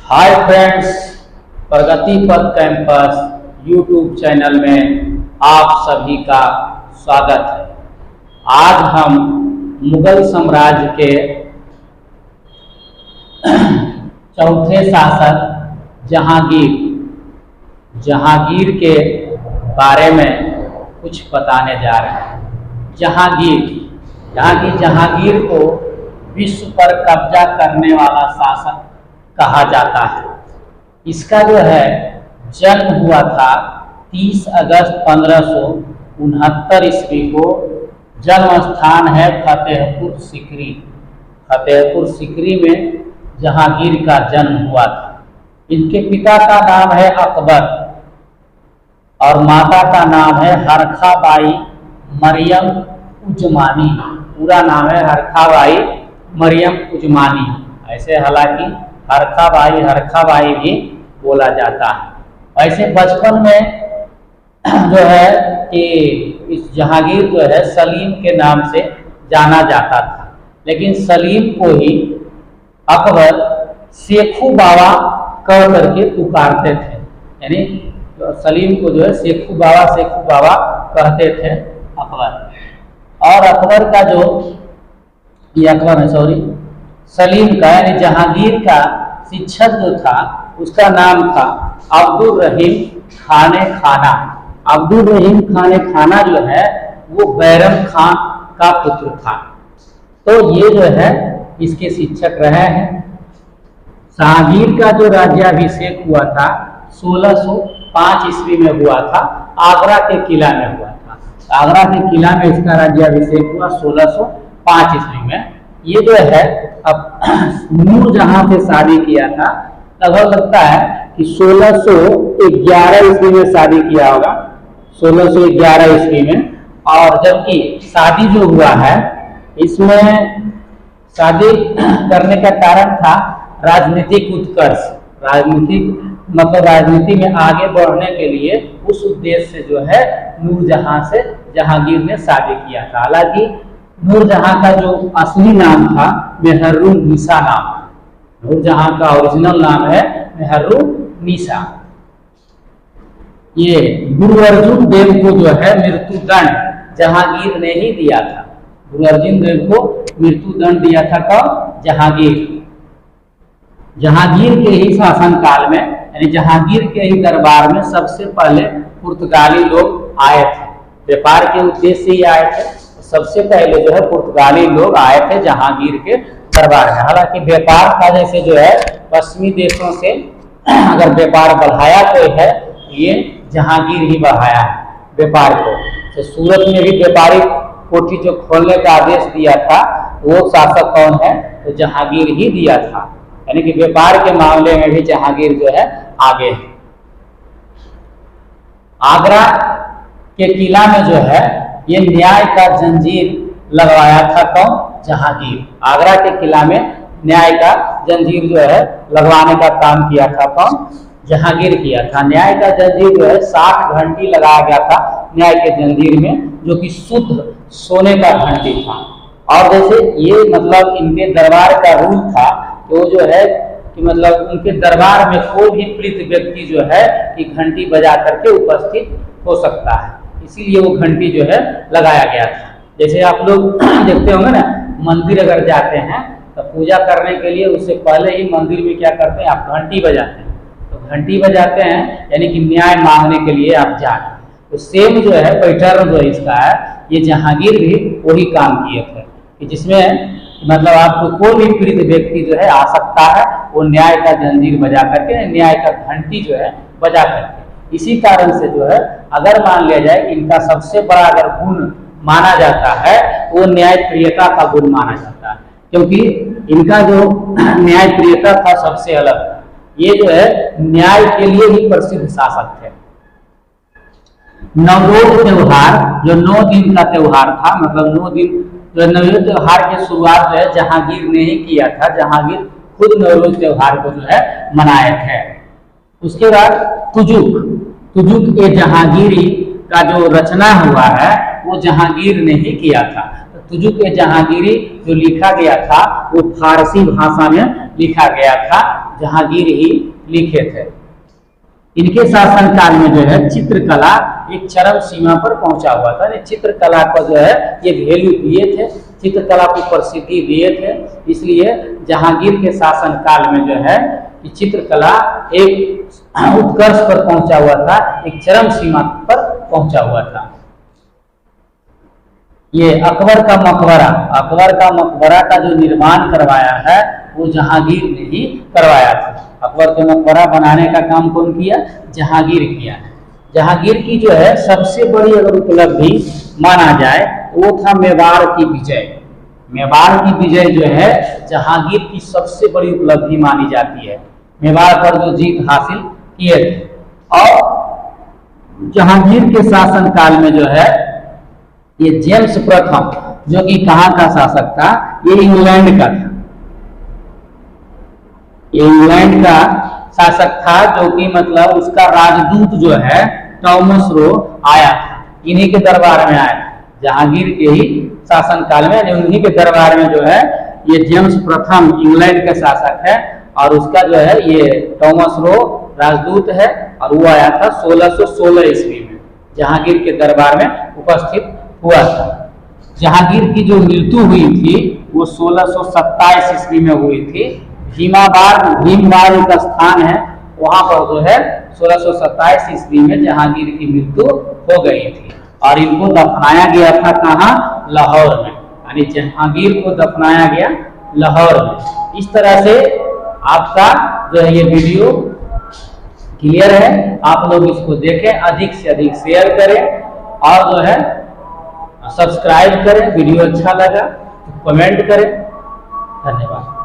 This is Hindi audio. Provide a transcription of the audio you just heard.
हाय फ्रेंड्स, प्रगति पथ कैंपस यूट्यूब चैनल में आप सभी का स्वागत है। आज हम मुगल साम्राज्य के चौथे शासक जहांगीर के बारे में कुछ बताने जा रहे हैं। जहांगीर को विश्व पर कब्जा करने वाला शासक कहा जाता है। इसका जो है जन्म हुआ था 30 अगस्त 1569 ईस्वी को। जन्म स्थान है फतेहपुर सिकरी में जहांगीर का जन्म हुआ था। इनके पिता का नाम है अकबर और माता का नाम है हरखाबाई मरियम उजमानी। पूरा नाम है हरखाबाई मरियम उजमानी। ऐसे हालांकि हरखाबाई भी बोला जाता है। ऐसे बचपन में जो है कि इस जहांगीर जो है सलीम के नाम से जाना जाता था, लेकिन सलीम को ही अकबर शेखू बाबा कह करके पुकारते थे। यानी सलीम को जो है शेखू बाबा कहते थे अकबर। और अकबर का जो सलीम का यानी जहांगीर का शिक्षक जो था उसका नाम था अब्दुल रहीम खाने खाना। अब्दुल रहीम खाने खाना जो है वो बैरम खान का पुत्र था। तो ये जो है इसके शिक्षक रहे हैं। जहांगीर का जो राज्याभिषेक हुआ था 1605 ईस्वी में हुआ था। आगरा के किला में हुआ था। आगरा के किला में इसका राज्याभिषेक हुआ 1605 ईस्वी में। ये जो है अब नूरजहां से शादी किया था। लगभग लगता है कि 1611 ईस्वी में शादी किया होगा, 1611 ईस्वी में। और जबकि शादी जो हुआ है इसमें शादी करने का कारण था राजनीतिक उत्कर्ष। राजनीति में आगे बढ़ने के लिए उस उद्देश्य से जो है नूरजहां से जहांगीर ने शादी किया था। हालांकि नूरजहां का जो असली नाम था मेहरुन्निसा नाम। नूरजहां का ओरिजिनल नाम है मेहरुन्निसा। ये गुरु अर्जुन देव को जो है मृत्युदंड जहांगीर ने ही दिया था। गुरु अर्जुन देव को मृत्युदंड दिया था कब? जहांगीर के ही शासन काल में, यानी जहांगीर के ही दरबार में सबसे पहले पुर्तगाली लोग आए थे। व्यापार के उद्देश्य से ही आए थे। सबसे पहले जो है पुर्तगाली लोग आए थे जहांगीर के दरबार में। हालांकि व्यापार का जैसे जो है पश्चिमी देशों से अगर व्यापार बढ़ाया कोई है, ये जहांगीर ही बढ़ाया है व्यापार को। तो सूरत में भी व्यापारिक कोठी जो खोलने का आदेश दिया था वो शासक कौन है? तो जहांगीर ही दिया था। यानी कि व्यापार के मामले में भी जहांगीर जो है आगे है। आगरा के किला में जो है ये न्याय का जंजीर लगवाया था कौन? जहांगीर। आगरा के किला में न्याय का जंजीर जो है लगवाने का काम किया था कौन? जहांगीर किया था। न्याय का जंजीर जो है 60 घंटी लगाया गया था न्याय के जंजीर में, जो कि शुद्ध सोने का घंटी था। और जैसे ये मतलब इनके दरबार का रूल था तो जो है कि मतलब उनके दरबार में कोई भी प्रीत व्यक्ति जो है कि घंटी बजा करके उपस्थित हो सकता है, इसीलिए वो घंटी जो है लगाया गया था। जैसे आप लोग देखते होंगे ना, मंदिर अगर जाते हैं तो पूजा करने के लिए उससे पहले ही मंदिर में क्या करते हैं? आप घंटी बजाते हैं। तो घंटी बजाते हैं यानी कि न्याय मांगने के लिए आप जाए। तो सेम जो है पैटर्न जो इसका है, ये जहांगीर भी वही काम किए थे कि जिसमें मतलब आपको कोई भी पीड़ित व्यक्ति जो है आ सकता है, वो न्याय का जंजीर बजा करके, न्याय का घंटी जो है बजा करके। इसी कारण से जो है अगर मान लिया जाए इनका सबसे बड़ा अगर गुण माना जाता है वो न्याय प्रियता का गुण माना जाता है, क्योंकि इनका जो न्याय प्रियता था सबसे अलग था। ये जो है न्याय के लिए ही प्रसिद्ध शासक थे। नवरोज त्योहार जो 9 दिन का त्योहार था, मतलब 9 दिन नवरोज त्योहार की शुरुआत जो है जहांगीर ने ही किया था। जहांगीर खुद नवरोज त्योहार को जो है मनाए थे। उसके बाद तुजुक ए जहांगीरी का जो रचना हुआ है वो जहांगीर ने ही किया था। तुजुक ए जहांगीरी जो लिखा गया था वो फारसी भाषा में लिखा गया था, जहांगीर ही लिखे थे। इनके शासनकाल में जो है चित्रकला एक चरम सीमा पर पहुंचा हुआ था। चित्रकला को जो है ये वैल्यू दिए थे, चित्रकला को प्रसिद्धि दिए थे, इसलिए जहांगीर के शासनकाल में जो है कि चित्रकला एक उत्कर्ष पर पहुंचा हुआ था, एक चरम सीमा पर पहुंचा हुआ था। ये अकबर का मकबरा का जो निर्माण करवाया है वो जहांगीर ने ही करवाया था। अकबर के मकबरा बनाने का काम कौन किया? जहांगीर किया है। जहांगीर की जो है सबसे बड़ी अगर उपलब्धि माना जाए तो वो था मेवाड़ की विजय। मेवाड़ की विजय जो है जहांगीर की सबसे बड़ी उपलब्धि मानी जाती है। मेवाड़ पर जो जीत हासिल किए थे। और जहांगीर के शासनकाल में जो है ये जेम्स प्रथम, जो कि कहाँ का शासक था? ये इंग्लैंड का था। ये इंग्लैंड का शासक था, जो कि मतलब उसका राजदूत जो है थॉमस रो आया था, इन्हीं के दरबार में आया था। जहांगीर के ही शासनकाल में उन्हीं के दरबार में जो है ये जेम्स प्रथम इंग्लैंड का शासक है, और उसका जो है ये थॉमस रो राजदूत है, और वो आया था 1616 ईस्वी में जहांगीर के दरबार में उपस्थित हुआ था। जहांगीर की जो मृत्यु हुई थी वो 1627 ईस्वी में हुई थी। भीमबार एक स्थान है, वहां पर जो है 1627 ईस्वी में जहांगीर की मृत्यु हो गई थी, और इनको दफनाया गया था कहाँ? लाहौर में। यानी जहांगीर को दफनाया गया लाहौर में। इस तरह से आपका जो है ये वीडियो क्लियर है। आप लोग इसको देखें, अधिक से अधिक शेयर करें, और जो है सब्सक्राइब करें। वीडियो अच्छा लगा तो कमेंट करें। धन्यवाद।